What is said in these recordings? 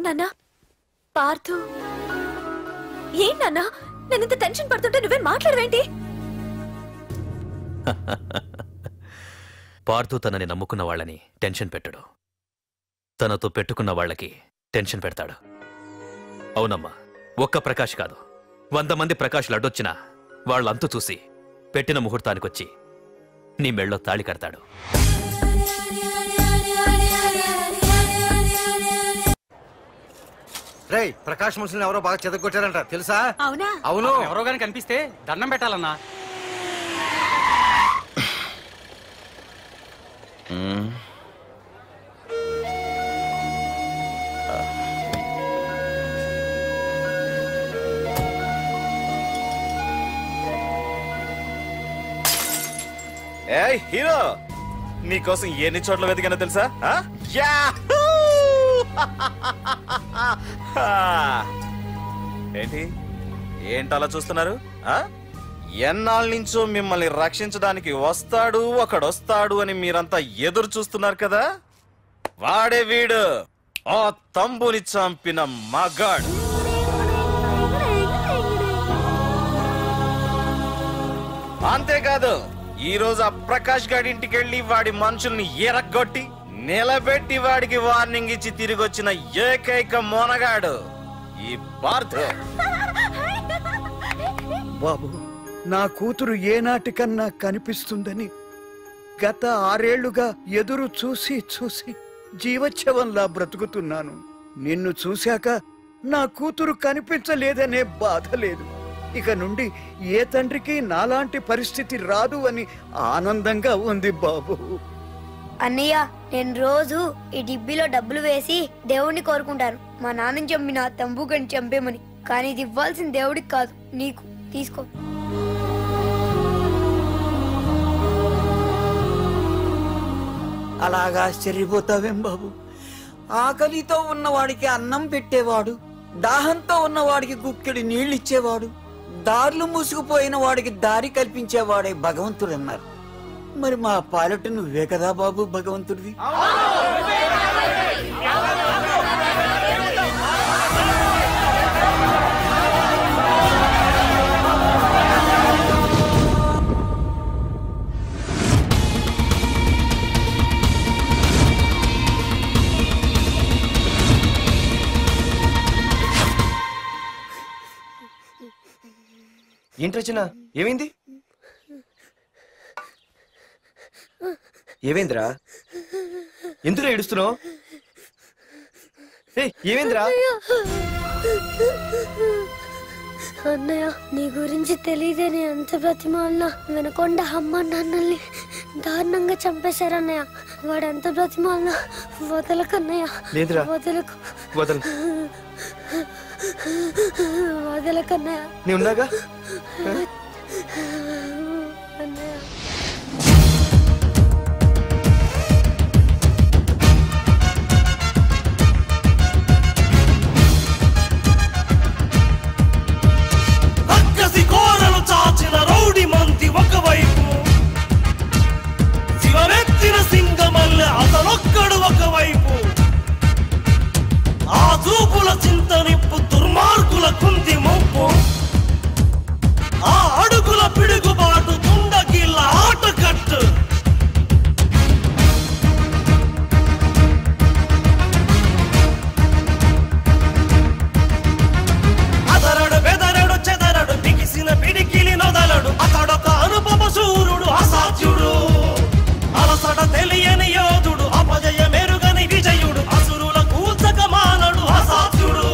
నాన్న పార్థు ఏం నాన్న నేనింత టెన్షన్ పడుతుంటే నువ్వే మాట్లాడవేంటి? పార్థు తనని నమ్ముకున్న వాళ్ళని టెన్షన్ పెట్టడు, తనతో పెట్టుకున్న వాళ్ళకి టెన్షన్ పెడతాడు. అవునమ్మా, ఒక్క ప్రకాష్ కాదు 100 మంది ప్రకాష్లు అడ్డొచ్చినా వాళ్ళంతు చూసి పెట్టిన ముహూర్తానికొచ్చి నీ మెళ్ళో తాళి కడతాడు. రేయ్, ప్రకాష్ మనుషుల్ని ఎవరో బాగా చెదగొట్టారంట తెలుసా? అవునా? అవును. ఎవరో గాని కనిపిస్తే దండం పెట్టాలన్నా. ఏయ్ హీరో, నీకోసం ఎన్ని చోట్ల వెతికానో తెలుసా? ఏంటి ఏంటలా చూస్తున్నారు? ఎన్నాళ్ళ నుంచో మిమ్మల్ని రక్షించడానికి వస్తాడు ఒకడొస్తాడు అని మీరంతా ఎదురు చూస్తున్నారు కదా, వాడే వీడు, ఆ తంబుని చంపిన మగాడు. అంతేకాదు, ఈ రోజు ఆ ప్రకాష్ గాడి ఇంటికి వెళ్లి వాడి మనుషుల్ని ఎరగొట్టి నిలబెట్టి వాడికి వార్నింగ్ ఇచ్చి తిరిగి వచ్చిన ఏకైక మోనగాడు ఈ పార్థు. బాబు, నా కూతురు ఏనాటికన్నా కనిపిస్తుందని గత 6 ఏళ్లుగా ఎదురు చూసి చూసి జీవోత్సవంలా బ్రతుకుతున్నాను. నిన్ను చూశాక నా కూతురు కనిపించలేదనే బాధ లేదు. ఇక నుండి ఏ తండ్రికి నాలాంటి పరిస్థితి రాదు అని ఆనందంగా ఉంది బాబు. అన్నయ్య, నేను రోజు ఈ డిబ్బీలో డబ్బులు వేసి దేవుణ్ణి కోరుకుంటాను, మా నాన్నని చంపిన తంబుగని చంపేమని. కానీ ఇది ఇవ్వాల్సిన దేవుడికి కాదు, నీకు. తీసుకో. అలాగా ఆశ్చర్యపోతావేం బాబు? ఆకలితో ఉన్నవాడికి అన్నం పెట్టేవాడు, దాహంతో ఉన్నవాడికి గుక్కెడి నీళ్ళిచ్చేవాడు, దారులు మూసుకుపోయిన వాడికి దారి కల్పించేవాడే భగవంతుడు అన్నారు. మరి మా పాలట నువ్వే కదా బాబు భగవంతుడివి. ఏంటి రచన, ఏమైంది? ఏమైందిరా? ఎందుకు ఏడుస్తున్నావు? ఏమైందిరా? అన్నయ్య, నీ గురించి తెలియదేనే ఎంత బ్రతిమాలినా వినకుండా అమ్మ నాన్నల్ని దారుణంగా చంపేశారన్నయ్య. వాడు ఎంత బ్రతిమాలినా వదలకన్నయ్య. లేదురా, వదలకు. వదలకన్నయ్య. నీ ఉన్నాగా అన్నయ్య. రక్కసి కోరలు చాచిన రౌడి మంది ఒకవైపు, శివమెత్తిన సింగమల్లె అతనొక్కడు ఒకవైపు, ఆ చూపుల చింత నిప్పు దుర్మార్గుల కుంది మొప్పు, ఆ అడుగుల పిడుగుబాటు తుండగిల్ల ఆటకట్టు. అదరడు బెదరడు చెదరడు బిగిసిన పిడికిలి నొదలడు, అతడొక అనుపమ శూరుడు అసాధ్యుడు, అలసట తెలియని యోధుడు, అపజయ మెరుగని విజయుడు, అసురుల కూల్చక మానడు అసాధ్యుడు,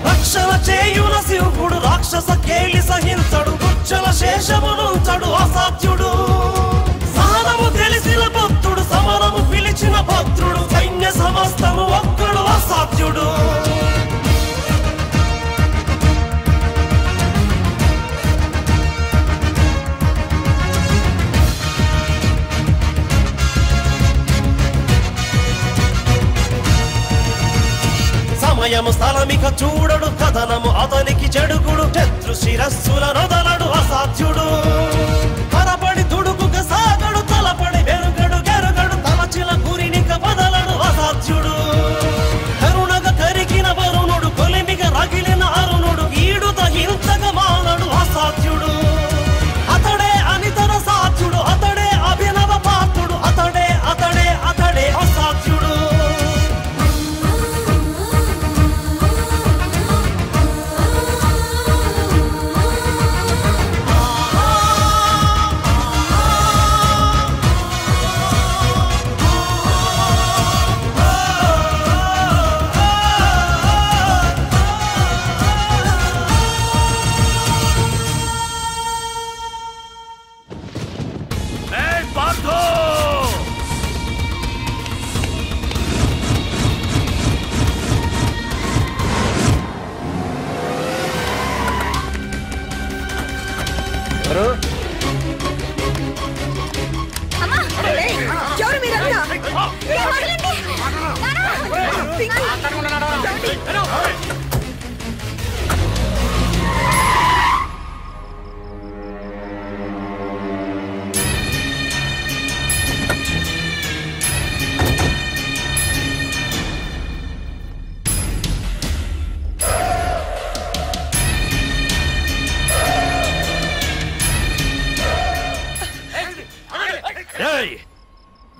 రక్షణ చేయున శివుడు, రాక్షస కేలి సహించడు, గుచ్చల శేషమునుంచడు అసాధ్యుడు, సహనము తెలిసిన భక్తుడు, సమరము పిలిచిన భద్రుడు, సైన్య సమస్తము ఒక్కడు అసాధ్యుడు. సమయము స్థలమిక చూడడు, కథనము అతనికి చెడుగుడు, శత్రు శిరస్సుల నొదలడు అసాధ్యుడు, పరపడి దుడుకుగా సాగడు, తలపడి వెరుగడు గెరుగడు, తలచిన గురినిక బదలడు అసాధ్యుడు, కరుణగా కరిగి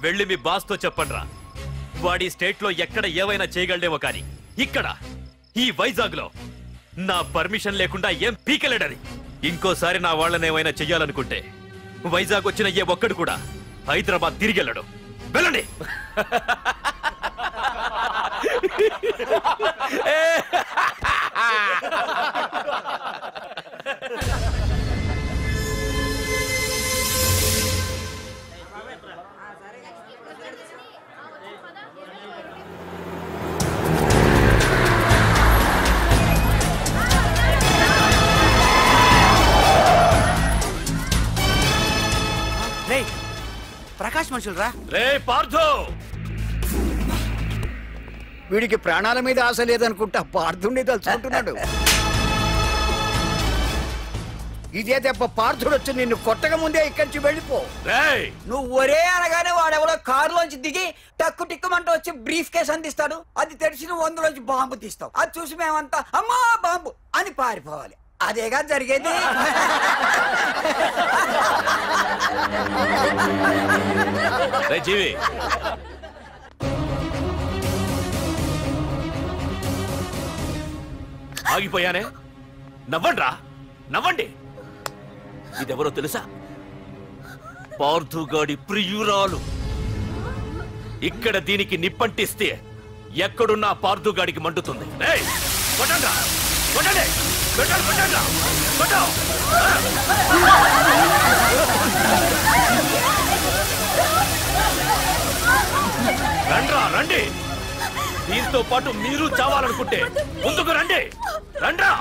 వెళ్ళి మీ బాస్తో చెప్పండ్రా, వాడి స్టేట్ లో ఎక్కడ ఏవైనా చేయగలడేమో కానీ ఇక్కడ ఈ వైజాగ్ లో నా పర్మిషన్ లేకుండా ఏం పీకలేడని. ఇంకోసారి నా వాళ్ళని ఏమైనా చెయ్యాలనుకుంటే వైజాగ్ వచ్చిన ఏ ఒక్కడు కూడా హైదరాబాద్ తిరిగి వెళ్ళడు. వెళ్ళండి. ప్రకాష్ మనుషులు రా. రే పార్థు, వీడికి ప్రాణాల మీద ఆశ లేదనుకుంటా పార్థుడిని తలుచుకుంటున్నాడు. ఇదే దెబ్బ పార్థుడు వచ్చి నిన్ను కొట్టక ముందే ఇక్కడి నుంచి వెళ్ళిపో. నువ్వు ఒరే అనగానే వాడెవడో కారులోంచి దిగి టక్కు టిక్కుమంటూ వచ్చి బ్రీఫ్ కేసు అందిస్తాడు. అది తెరిచి నువ్వు అందులోంచి బాంబు తీస్తావు. అది చూసి మేమంతా అమ్మా బాంబు అని పారిపోవాలి. అదేగా జరిగేది. జీవి, ఆగిపోయానే. నవ్వండ్రా, నవ్వండి. ఇదెవరో తెలుసా? పార్థుగాడి ప్రియురాలు. ఇక్కడ దీనికి నిప్పంటిస్తే ఎక్కడున్నా పార్థుగాడికి మండుతుంది. కొట్టండ్రా, కొట్టండి, కొట్టండి, కొట్టండ్రా, కొట్టు. రండ్రా, రండి. దీంతో పాటు మీరు చావాలనుకుంటే ముందుకు రండి. రండ్రా.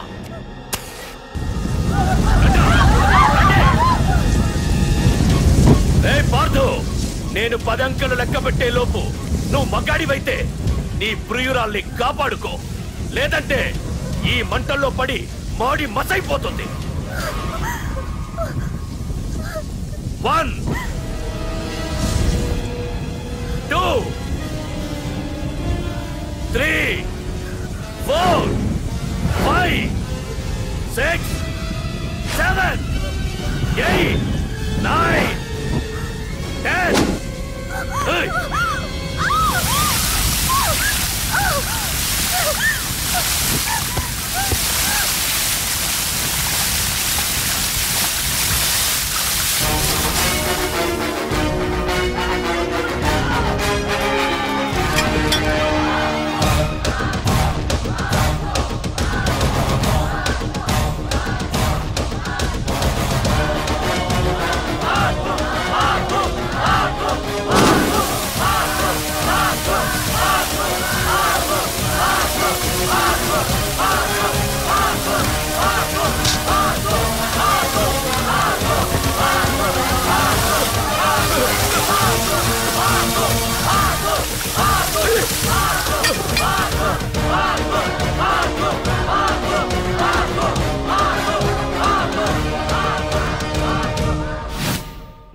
పార్థు, నేను 10 అంకెలు లెక్క పెట్టే లోపు నువ్వు మగాడివైతే నీ ప్రియురాల్ని కాపాడుకో. లేదంటే ఈ మంటల్లో పడి మాడి మసైపోతుంది. 1 2 3 4 5 6 7 8 9 10.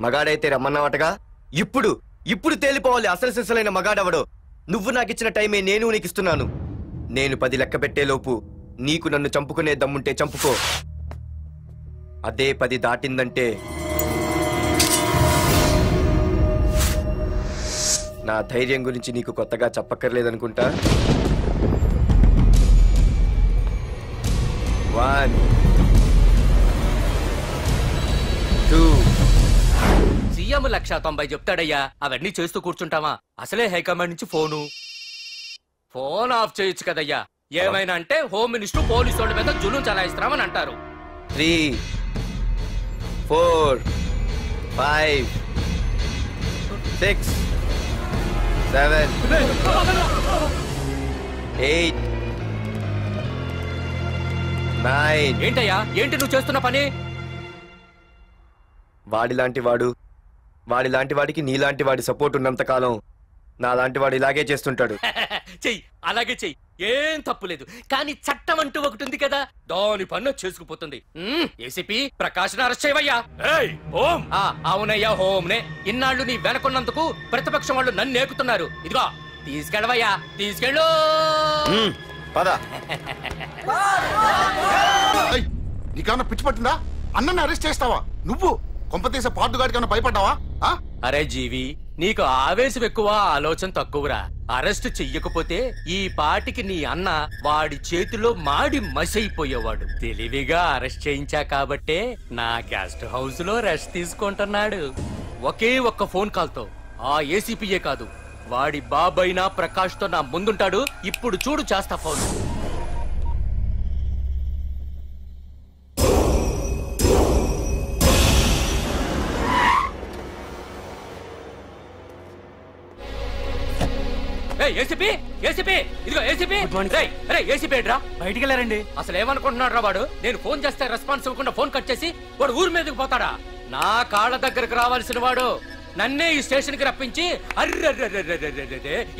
మగాడైతే రమ్మన్నావటగా. ఇప్పుడు తేలిపోవాలి అసలు సిసలైన మగాడవడో. నువ్వు నాకిచ్చిన టైమే నేను నీకు ఇస్తున్నాను. నేను 10 లెక్క పెట్టేలోపు నీకు నన్ను చంపుకునే దమ్ముంటే చంపుకో. అదే 10 దాటిందంటే నా ధైర్యం గురించి నీకు కొత్తగా చెప్పక్కర్లేదనుకుంటా. 1 2 సీఎం 190 చెప్తాడయ్యా. అవన్నీ చేస్తూ కూర్చుంటావా? అసలే హైకమాండ్ నుంచి ఫోన్ ఆఫ్ చేయొచ్చు కదయ్యా. ఏమైనా అంటే హోమ్ మినిస్టర్ పోలీసు వాళ్ళ మీద జులుం చలాయిస్తామని అంటారు. 3 4 5 6 7 8 9. ఏంటయ్యా, ఏంటి నువ్వు చేస్తున్న పని? వాడిలాంటి వాడికి నీలాంటి వాడి సపోర్ట్ ఉన్నంత కాలం నా లాంటి వాడు ఇలాగే చేస్తుంటాడు. చెయ్యి, అలాగే చెయ్యి, ఏం తప్పులేదు. కానీ చట్టం అంటూ ఒకటి ఉంది కదా, దాని పన్ను చేసుకుపోతుంది. ఏసీపీ ప్రకాష్ అరెస్ట్ చేయవయ్యా. అవునయ్యా, హోమ్నే. ఇన్నాళ్ళు నీ వెనకున్నందుకు ప్రతిపక్షం వాళ్ళు నన్ను నేకుతున్నారు. ఇదిగో తీసుకెళ్ళవయ్యా, తీసుకెళ్ళు. నీకేమన్నా పిచ్చి పట్టిందా? అన్నని అరెస్ట్ చేస్తావా నువ్వు? కొంపతీసే పార్దుగాడికి ఏమన్నా భయపడ్డావా? అరే జీవి, నీకు ఆవేశం ఎక్కువ, ఆలోచన తక్కువరా. అరెస్ట్ చెయ్యకపోతే ఈ పాటికి నీ అన్న వాడి చేతిలో మాడి మసైపోయేవాడు. తెలివిగా అరెస్ట్ చేయించా కాబట్టే నా గెస్ట్ హౌస్ లో రెస్ట్ తీసుకుంటున్నాడు. ఒకే ఒక్క ఫోన్ కాల్ తో ఆ ఏసీపీయే కాదు, వాడి బాబైనా ప్రకాష్ తో నా ముందుంటాడు. ఇప్పుడు చూడు చేస్తా ఫోన్. ఏసీపీ, ఏసీపీ, ఇదిగో ఏసీపీ. ఏసీపీ ఏంట్రా బయటికి వెళ్ళారండి? అసలు ఏమనుకుంటున్నాడు రా వాడు? నేను ఫోన్ చేస్తే రెస్పాన్స్ ఇవ్వకుండా ఫోన్ కట్ చేసి వాడు ఊరి మీదకి పోతాడా? నా కాళ్ళ దగ్గరకు రావాల్సిన వాడు నన్నే ఈ స్టేషన్ కి రప్పించి అర్రె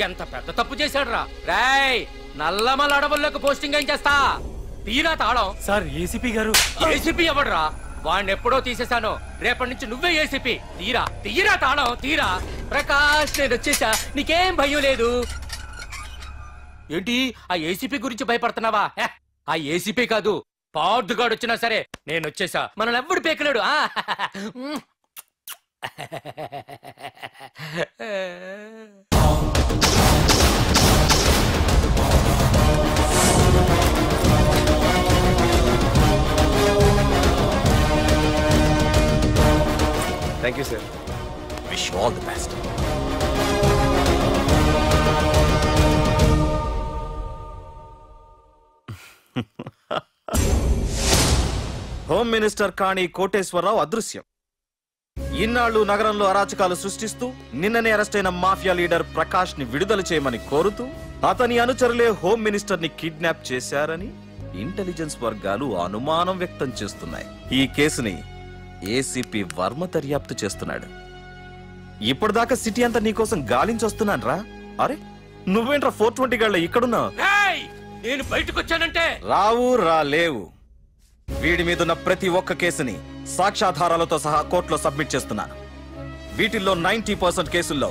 ఎంత పెద్ద తప్పు చేశాడు రా. రాయ్, నల్లమల అడవుల్లోకి పోస్టింగ్ ఏం చేస్తా? తీరా తాళం. సార్ ఏసీపీ గారు. ఏసీపీ ఎవడరా? వాడిని ఎప్పుడో తీసేశాను. రేపటి నుంచి నువ్వే ఏసీపీ. తీరా, తీరా తాళం, తీరా. ప్రకాష్, నేను వచ్చేసా, నీకేం భయం లేదు. ఏంటి ఆ ఏసీపీ గురించి భయపడుతున్నావా? ఆ ఏసీపీ కాదు, పార్దుగాడు వచ్చినా సరే నేను వచ్చేసా. మనల్ని ఎవ్వడు పేకలేడు. Thank you sir. Wish you all the best. Home minister Kani Koteswararao అదృశ్యం. ఇన్నాళ్లు నగరంలో అరాచకాలు సృష్టిస్తూ నిన్ననే అరెస్ట్ అయిన మాఫియా లీడర్ ప్రకాష్ ని విడుదల చేయమని కోరుతూ అతని అనుచరులే హోమ్ మినిస్టర్ ని కిడ్నాప్ చేశారని ఇంటెలిజెన్స్ వర్గాలు అనుమానం వ్యక్తం చేస్తున్నాయి. ఈ కేసుని ఏసీపీ వర్మ దర్యాప్తు చేస్తున్నాడు. ఇప్పటిదాకా సిటీ అంతా నీకోసం గాలించొస్తున్నాను రా. అరే నువ్వేంట్రా 420 గళ్ళ ఇక్కడున్నావు? నేను బయటకు వచ్చానంటే రావు రాలేవు. వీడి మీదున్న ప్రతి ఒక్క కేసుని సాక్ష్యాధారాలతో సహా కోర్టులో సబ్మిట్ చేస్తున్నాను. వీటిల్లో 90% కేసుల్లో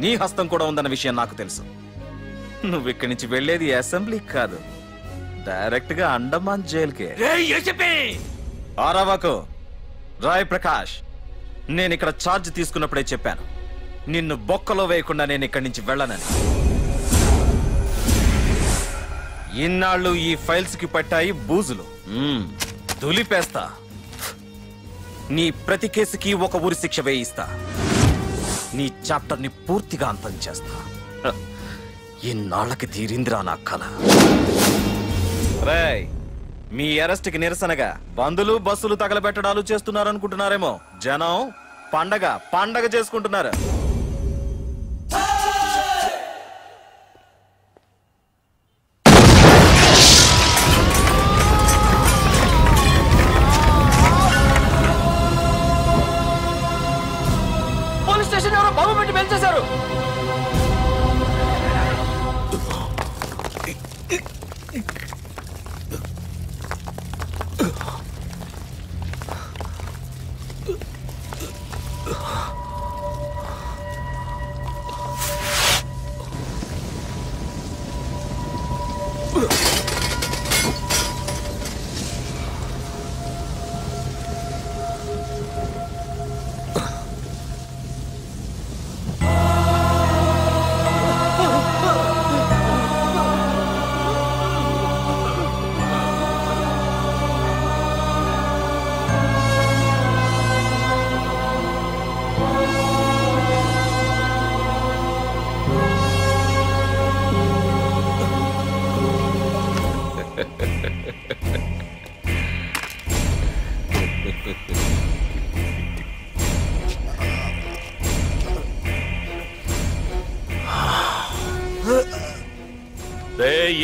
నీ హస్తం కూడా ఉందన్న విషయం నాకు తెలుసు. నువ్విక్కడి నుంచి వెళ్లేది అసెంబ్లీకి కాదు, డైరెక్ట్ గా అండమాన్ జైలుకే. ఆరావాకు రాయ్ ప్రకాష్, నేను ఇక్కడ ఛార్జ్ తీసుకున్నప్పుడే చెప్పాను, నిన్ను బొక్కలో వేయకుండా నేను ఇక్కడి నుంచి వెళ్ళనని. ఇన్నాళ్ళు ఈ ఫైల్స్ కి పట్టాయి బూజులు, దులిపేస్తా. నీ ప్రతి కేసుకి ఒక ఊరి శిక్ష వేయిస్తా. నీ చాప్టర్ ని పూర్తిగా అంతం చేస్తా. ఇన్నాళ్ళకి తీరిందిరా నా కళ. రేయ్, మీ అరెస్ట్ కి నిరసనగా బందులు బస్సులు తగలబెట్టడాలు చేస్తున్నారనుకుంటున్నారేమో. జనం పండగ పండగ చేసుకుంటున్నారు. పోలీస్ స్టేషన్ ఎవరో బాబు పెట్టి పెంచేశారు.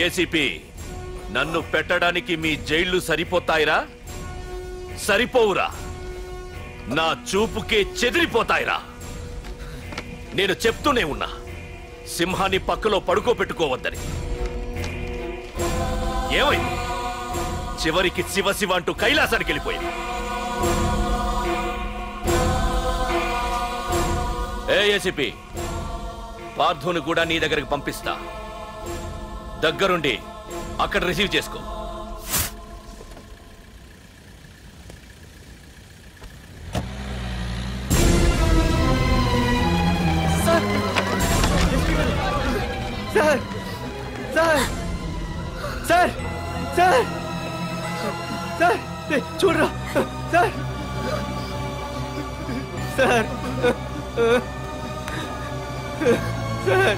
ఏసీపీ, నన్ను పెట్టడానికి మీ జైళ్లు సరిపోతాయిరా? సరిపోవురా. నా చూపుకే చెదిరిపోతాయిరా. నేను చెప్తూనే ఉన్నా, సింహాన్ని పక్కలో పడుకోబెట్టుకోవద్దని. ఏమైంది? చివరికి శివ శివ అంటూ కైలాసానికి వెళ్ళిపోయింది. ఏసీపీ, పార్థుని కూడా నీ దగ్గరికి పంపిస్తా. దగ్గరుండి అక్కడ రిసీవ్ చేసుకో. Sir sir sir sir sir చూడరా సార్ సార్ సార్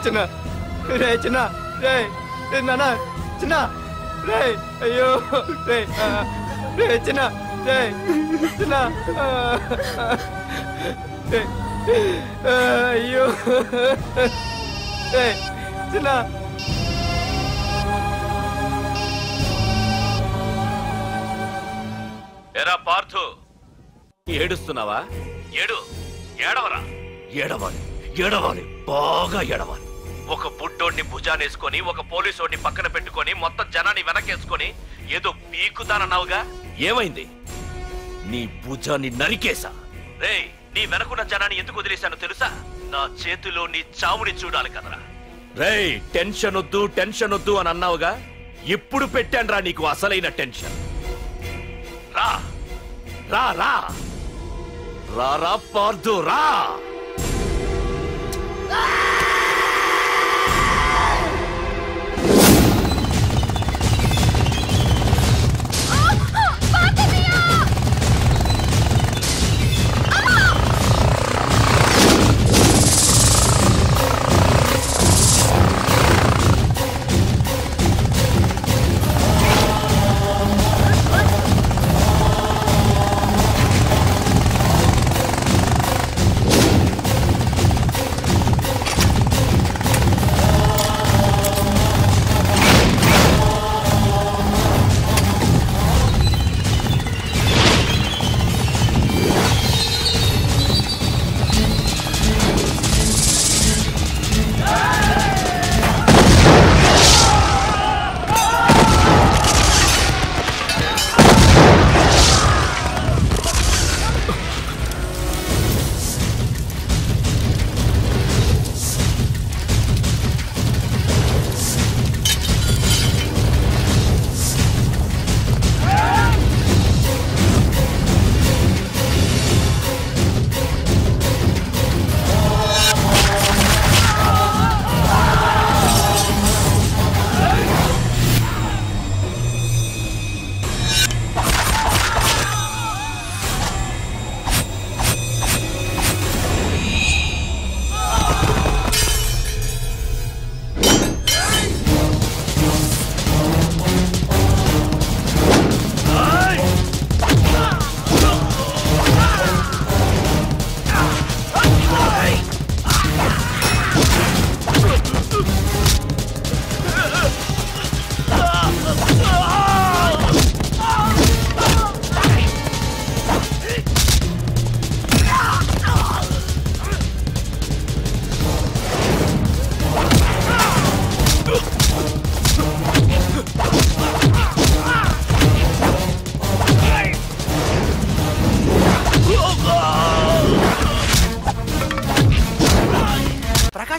చిన్న రే చిన్న రే నాన్న చిన్న రే అయ్యో రే రే చిన్న రే చిన్న అయ్యో రే చిన్న ఎరా పార్థు, ఏడుస్తున్నావా? ఏడవరా. ఏడవాలి, ఏడవాలి, బాగా ఏడవాలి. ఒక బుడ్డోడిని భుజానేసుకొని ఒక పోలీసోడిని పక్కన పెట్టుకొని మొత్తం జనాన్ని వెనకేసుకొని ఏదో పీకుతానన్నావుగా, ఏమైంది? నీ భుజాన్ని నరికేశా. రే, నీ వెనకున్న జనాన్ని ఎందుకు వదిలేశానో తెలుసా? నా చేతిలో నీ చావుని చూడాలి కదరా. రే, టెన్షన్ వద్దు అని అన్నావుగా, ఇప్పుడు పెట్టానురా నీకు అసలైన టెన్షన్. రా రా రా రా రా పార్థు, రా.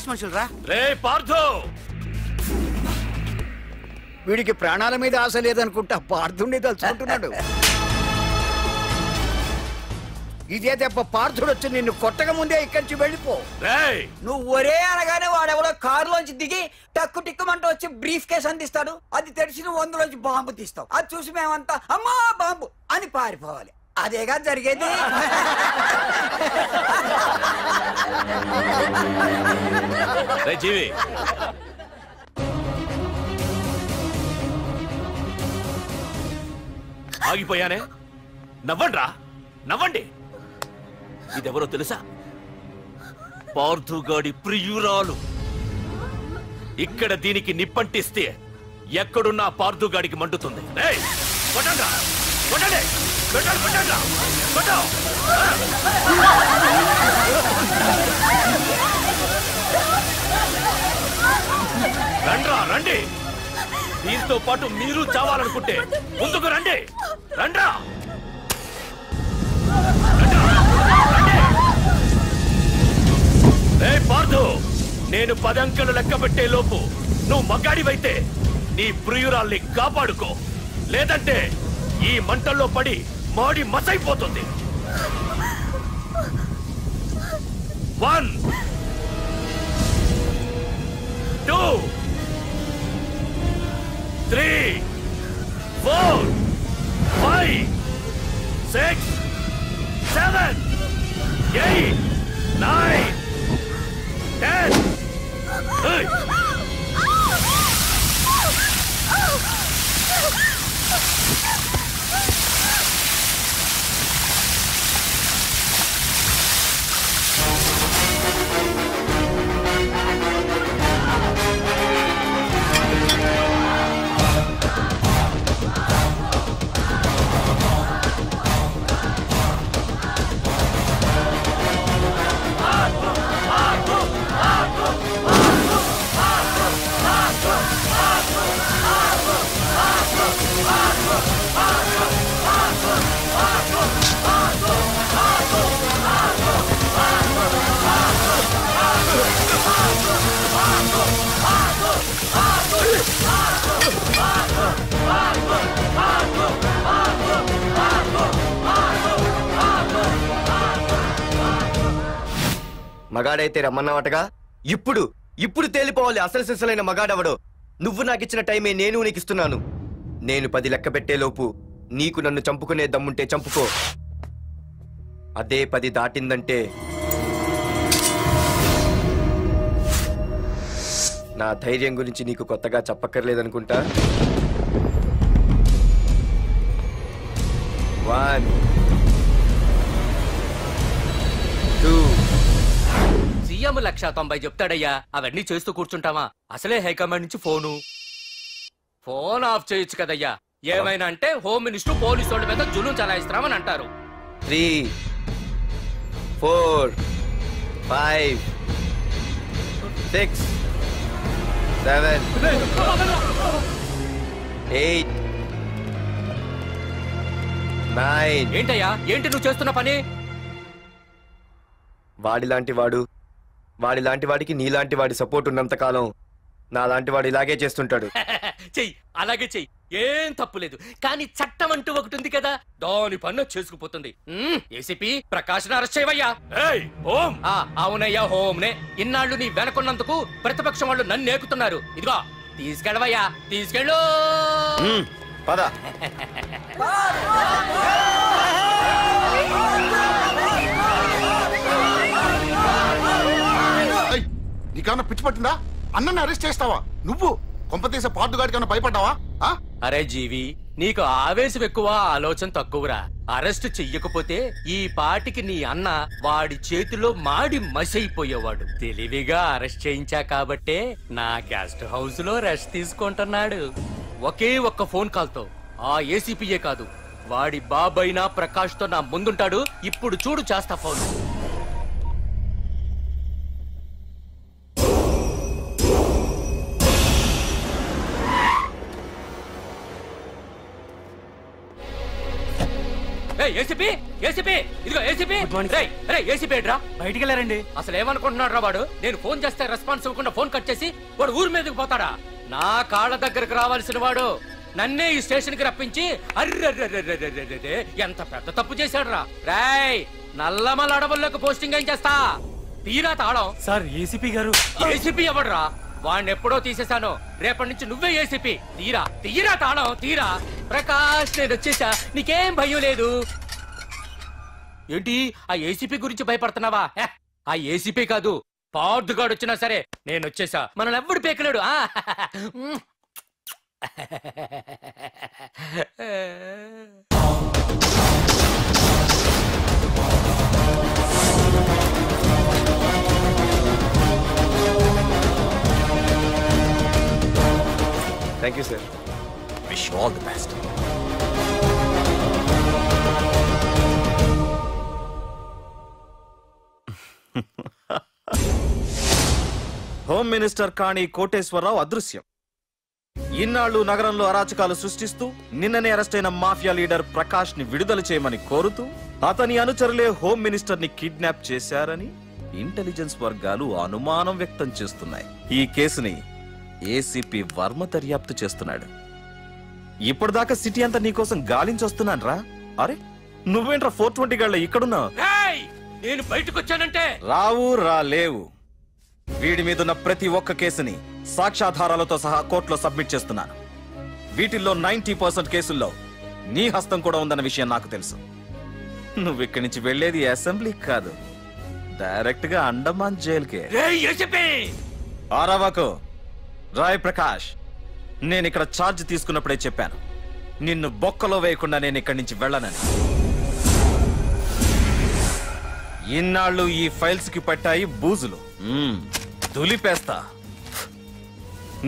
మనుషులరా. రే పార్థు, వీడికి ప్రాణాల మీద ఆశ లేదనుకుంటా పార్థుడిని తలుచుకుంటున్నాడు. ఇదే దెబ్బ పార్థుడు వచ్చి నిన్ను కొట్టక ముందే ఇక్కడి నుంచి వెళ్ళిపో. నువ్వు ఒరే అనగానే వాడెవడో కారులోంచి దిగి టక్కు టిక్కుమంటూ వచ్చి బ్రీఫ్ కేసు అందిస్తాడు. అది తెరిచి నువ్వు అందులోంచి బాంబు తీస్తావు. అది చూసి మేమంతా అమ్మా బాంబు అని పారిపోవాలి. అదేగా జరిగేది. జీవి, ఆగిపోయానే? నవ్వండ్రా, నవ్వండి. ఇదెవరో తెలుసా? పార్థుగాడి ప్రియురాలు. ఇక్కడ దీనికి నిప్పంటిస్తే ఎక్కడున్నా పార్థుగాడికి మండుతుంది. కొట్టండ్రా, కొట్టండి, కొట్టండి, కొట్టండ్రా, కొట్టు. రండ్రా, రండి. దీంతో పాటు మీరు చావాలనుకుంటే ముందుకు రండి. రండ్రా, పార్థు. నేను 10 అంకెలు లెక్క పెట్టే లోపు నువ్వు మగాడివైతే నీ ప్రియురాల్ని కాపాడుకో, లేదంటే ఈ మంటల్లో పడి మాడి మసైపోతుంది. 1 2 3 4 5 6 7 8 9 10. Hey! మగాడైతే రమ్మన్నావటగా? ఇప్పుడు ఇప్పుడు తేలిపోవాలి అసలు సిసలైన మగాడవడో. నువ్వు నాకిచ్చిన టైమే నేను నీకు ఇస్తున్నాను. నేను 10 లెక్క పెట్టేలోపు నీకు నన్ను చంపుకునే దమ్ముంటే చంపుకో. అదే 10 దాటిందంటే నా ధైర్యం గురించి నీకు కొత్తగా చెప్పక్కర్లేదనుకుంటా. 1 2 సీఎం 190 చెప్తాడయ్యా. అవన్నీ చేస్తూ కూర్చుంటావా? అసలే హైకమాండ్ నుంచి ఫోన్ ఆఫ్ చేయొచ్చు కదయ్యా. ఏమైనా అంటే హోమ్ మినిస్టర్ పోలీసు వాళ్ళ మీద జులుం చలాయిస్తున్నామని అంటారు. 3 4 5 6 7 8 9. ఏంటయ్యా, ఏంటి నువ్వు చేస్తున్న పని? వాడిలాంటి వాడికి నీలాంటి వాడి సపోర్ట్ ఉన్నంత కాలం నాలాంటి వాడు ఇలాగే చేస్తుంటాడు. చెయ్యి, అలాగే చెయ్యి, ఏం తప్పులేదు. కానీ చట్టం అంటూ ఒకటి ఉంది కదా, దాని పన్ను చేసుకుపోతుంది. ఏసీపీ ప్రకాష్ అరెస్ట్ చేయవయ్యా. అవునయ్యా, హోమ్నే. ఇన్నాళ్ళు నీ వెనకున్నందుకు ప్రతిపక్షం వాళ్ళు నన్ను నేకుతున్నారు. ఇదిగో తీసుకెళ్ళవయ్యా, తీసుకెళ్ళు. పద. నీకన్నా పిచ్చి పట్టిందా? అన్నని అరెస్ట్ చేస్తావా నువ్వు? కొంపతీసే పార్దుగాడి కన్నా భయపడ్డావా? అరే జీవి, నీకు ఆవేశం ఎక్కువ, ఆలోచన తక్కువరా. అరెస్ట్ చెయ్యకపోతే ఈ పాటికి నీ అన్న వాడి చేతిలో మాడి మసైపోయేవాడు. తెలివిగా అరెస్ట్ చేయించా కాబట్టే నా గెస్ట్ హౌస్ లో రెస్ట్ తీసుకుంటున్నాడు. ఒకే ఒక్క ఫోన్ కాల్ తో ఆ ఏసీపీయే కాదు, వాడి బాబైనా ప్రకాష్ తో నా ముందుంటాడు. ఇప్పుడు చూడు చేస్తా ఫోన్. ఏసీపీ, ఏసీపీ, ఇదిగో ఏసీపీ. ఏసీపీ రా, బయటికి వెళ్ళారండి. అసలు ఏమనుకుంటున్నాడు రా వాడు? నేను ఫోన్ చేస్తే రెస్పాన్స్ ఇవ్వకుండా ఫోన్ కట్ చేసి వాడు ఊరి మీదకి పోతాడా? నా కాళ్ళ దగ్గరకు రావాల్సిన వాడు నన్నే ఈ స్టేషన్ కి రప్పించి అర్రె ఎంత పెద్ద తప్పు చేశాడు రా. రాయ్, నల్లమల అడవుల్లోకి పోస్టింగ్ ఏం చేస్తా? తీరా తాళం. సార్, ఏసీపీ గారు. ఏసీపీ ఎవడరా? వాడిని ఎప్పుడో తీసేశాను. రేపటి నుంచి నువ్వే ఏసీపీ. తీరా, తీరా తాళం, తీరా. ప్రకాష్, నేను వచ్చేసా, నీకేం భయం లేదు. ఏంటి ఆ ఏసీపీ గురించి భయపడుతున్నావా? ఆ ఏసీపీ కాదు, పార్దుగాడు వచ్చినా సరే నేను వచ్చేసా. మనల్ని ఎవ్వడు పేకలేడు. Thank you sir. Wish all the best. Home minister Kani Koteswararao అదృశ్యం. ఇన్నాళ్లు నగరంలో అరాచకాలు సృష్టిస్తూ నిన్ననే అరెస్ట్ అయిన మాఫియా లీడర్ ప్రకాష్ ని విడుదల చేయమని కోరుతూ అతని అనుచరులే హోమ్ మినిస్టర్ ని కిడ్నాప్ చేశారని ఇంటెలిజెన్స్ వర్గాలు అనుమానం వ్యక్తం చేస్తున్నాయి. ఈ కేసుని ఏసీపీ వర్మ దర్యాప్తు చేస్తున్నాడు. ఇప్పటిదాకా సిటీ అంతా నీకోసం గాలించొస్తున్నాను రా. అరే నువ్వేంట్రా 420 గళ్ళ ఇక్కడున్నావు? నేను బయటకు వచ్చానంటే రాలేవు. వీడి మీదున్న ప్రతి ఒక్క కేసుని సాక్ష్యాధారాలతో సహా కోర్టులో సబ్మిట్ చేస్తున్నాను. వీటిల్లో 90% కేసుల్లో నీ హస్తం కూడా ఉందన్న విషయం నాకు తెలుసు. నువ్వు ఇక్కడి నుంచి వెళ్లేది అసెంబ్లీ కాదు, డైరెక్ట్ గా అండమాన్ జైలుకే. ఆరావాకు రాయ్ ప్రకాష్, నేను ఇక్కడ ఛార్జ్ తీసుకున్నప్పుడే చెప్పాను, నిన్ను బొక్కలో వేయకుండా నేను ఇక్కడి నుంచి వెళ్ళనని. ఇన్నాళ్ళు ఈ ఫైల్స్ కి పట్టాయి బూజులు, దులిపేస్తా.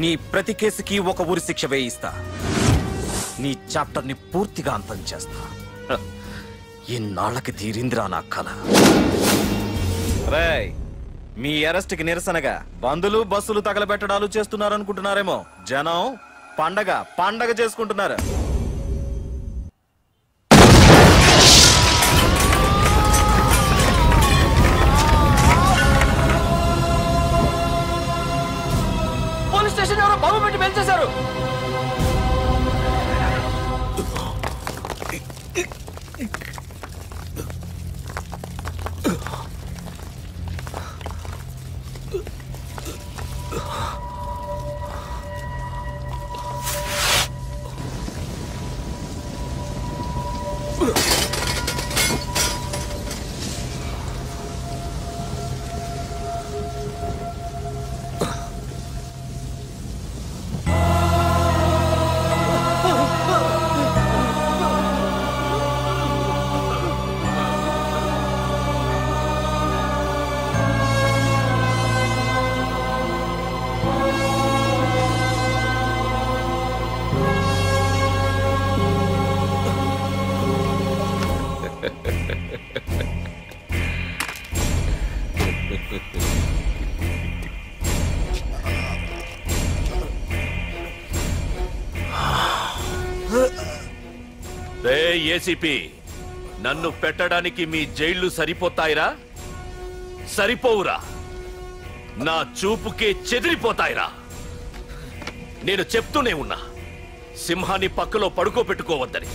నీ ప్రతి కేసుకి ఒక ఉరి శిక్ష వేయిస్తా. నీ చాప్టర్ ని పూర్తిగా అంతం చేస్తా. ఇన్నాళ్ళకి తీరిందిరా నా కళ. రేయ్, మీ అరెస్ట్ కి నిరసనగా బందులు బస్సులు తగలబెట్టడాలు చేస్తున్నారనుకుంటున్నారేమో. జనం పండగ చేసుకుంటున్నారు. పోలీస్ స్టేషన్ ఎవరో బాబు పెట్టి పెంచేశారు. ఏసీపీ, నన్ను పెట్టడానికి మీ జైళ్లు సరిపోతాయిరా? సరిపోవురా. నా చూపుకే చెదిరిపోతాయిరా. నేను చెప్తూనే ఉన్నా, సింహాన్ని పక్కలో పడుకోబెట్టుకోవద్దని.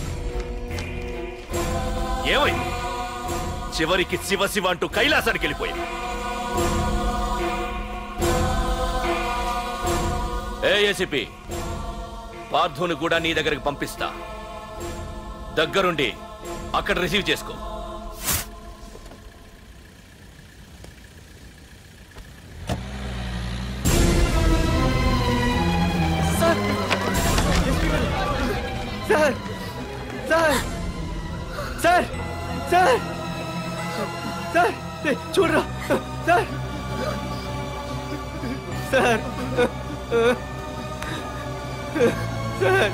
ఏమైంది? చివరికి శివ అంటూ కైలాసానికి వెళ్ళిపోయింది. ఏసీపీ, పార్థుని కూడా నీ దగ్గరికి పంపిస్తా. దగ్గరుండి అక్కడ రిసీవ్ చేసుకో. Sir sir sir sir sir చూడరా సార్ సార్ సార్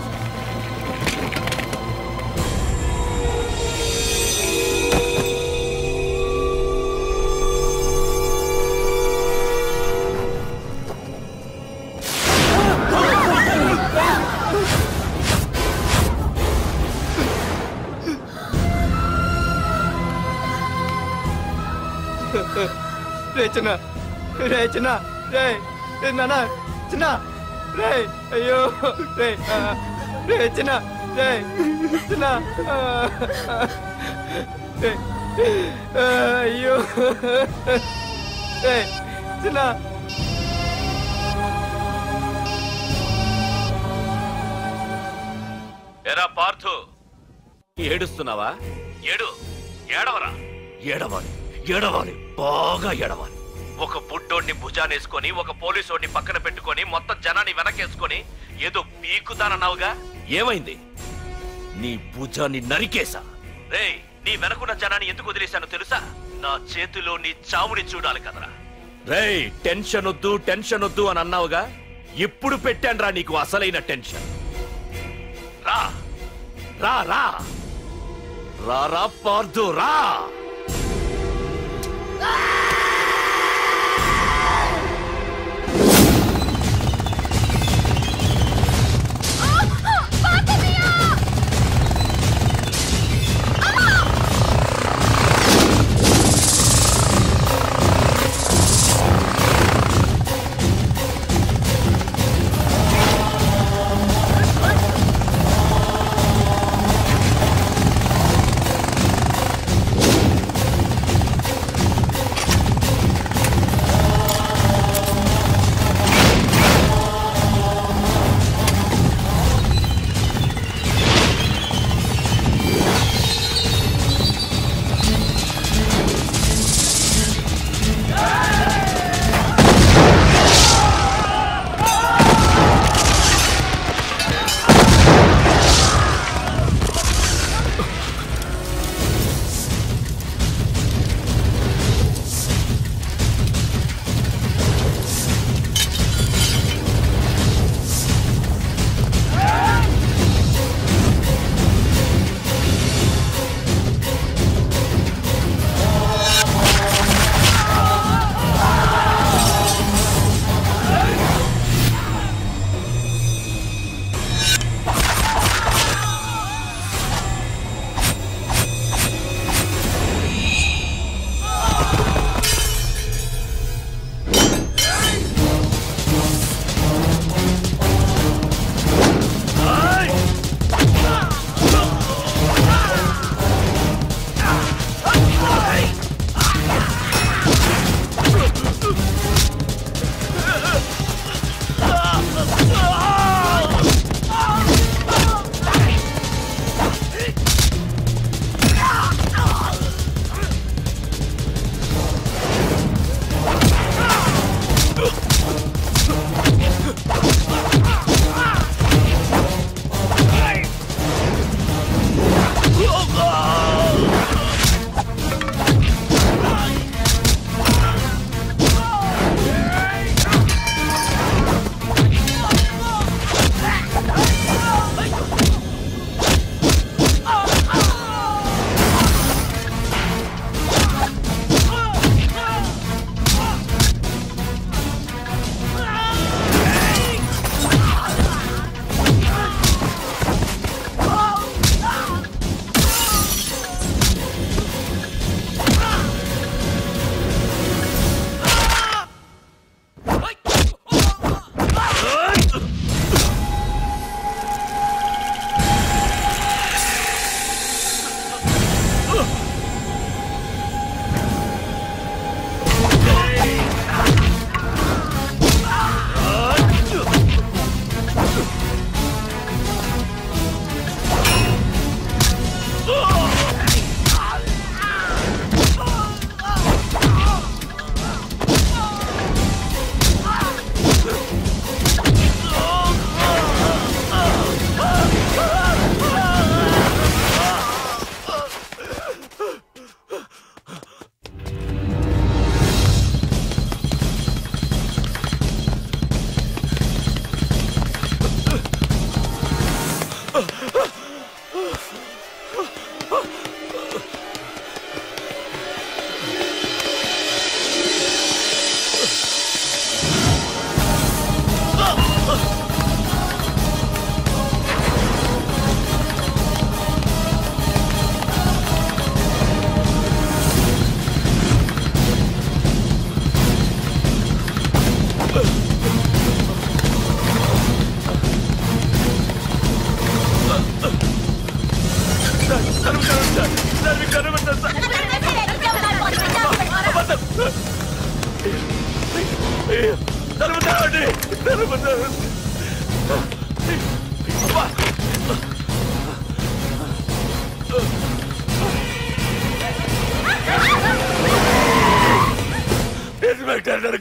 చిన్న రే చిన్న రే నాన్న చిన్న రే అయ్యో రే రే చిన్న రే చిన్న అయ్యో రే చిన్న. ఎరా పార్థు, ఏడుస్తున్నావా? ఏడవరా. ఏడవాలి, బాగా ఏడవాలి. ఒక బుడ్డోడిని భుజానేసుకొని, ఒక పోలీసోడిని పక్కన పెట్టుకొని, మొత్తం జనాన్ని వెనకేసుకొని ఏదో పీకుతానన్నావుగా, ఏమైంది? నీ భుజాన్ని నరికేశా. రేయ్, నీ వెనకున్న జనాన్ని ఎందుకు వదిలేశానో తెలుసా? నా చేతిలో నీ చావుని చూడాలి కదరా. రేయ్, టెన్షన్ వద్దు అని అన్నావుగా, ఇప్పుడు పెట్టాను రా నీకు అసలైన టెన్షన్. రా రా రా రా రా పార్దు రా.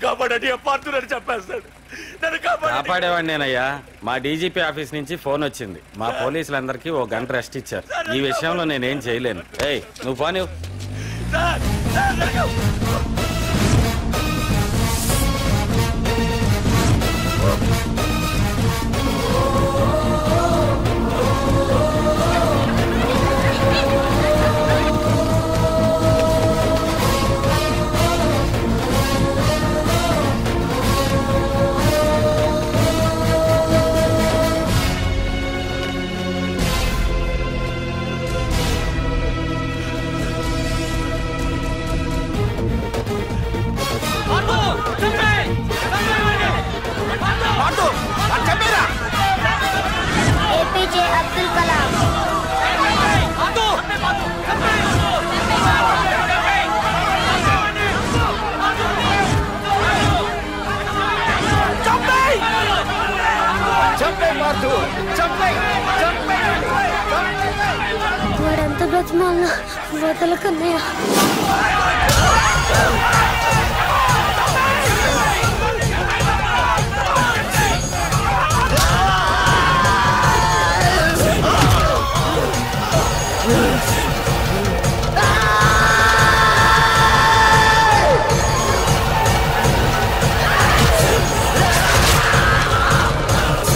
కాపాడని పార్తులని చెప్పేస్తాడు. కాపాడేవాడినేనయ్యా. మా డీజీపీ ఆఫీస్ నుంచి ఫోన్ వచ్చింది. మా పోలీసులందరికీ 1 గంట రెస్ట్ ఇచ్చారు. ఈ విషయంలో నేనేం చేయలేను. ఏయ్ నువ్వు పోనీ. ఏపీజే అబ్దుల్ కలాం. వాడంత బ్రతిమాలను వదలకన్నయ్య.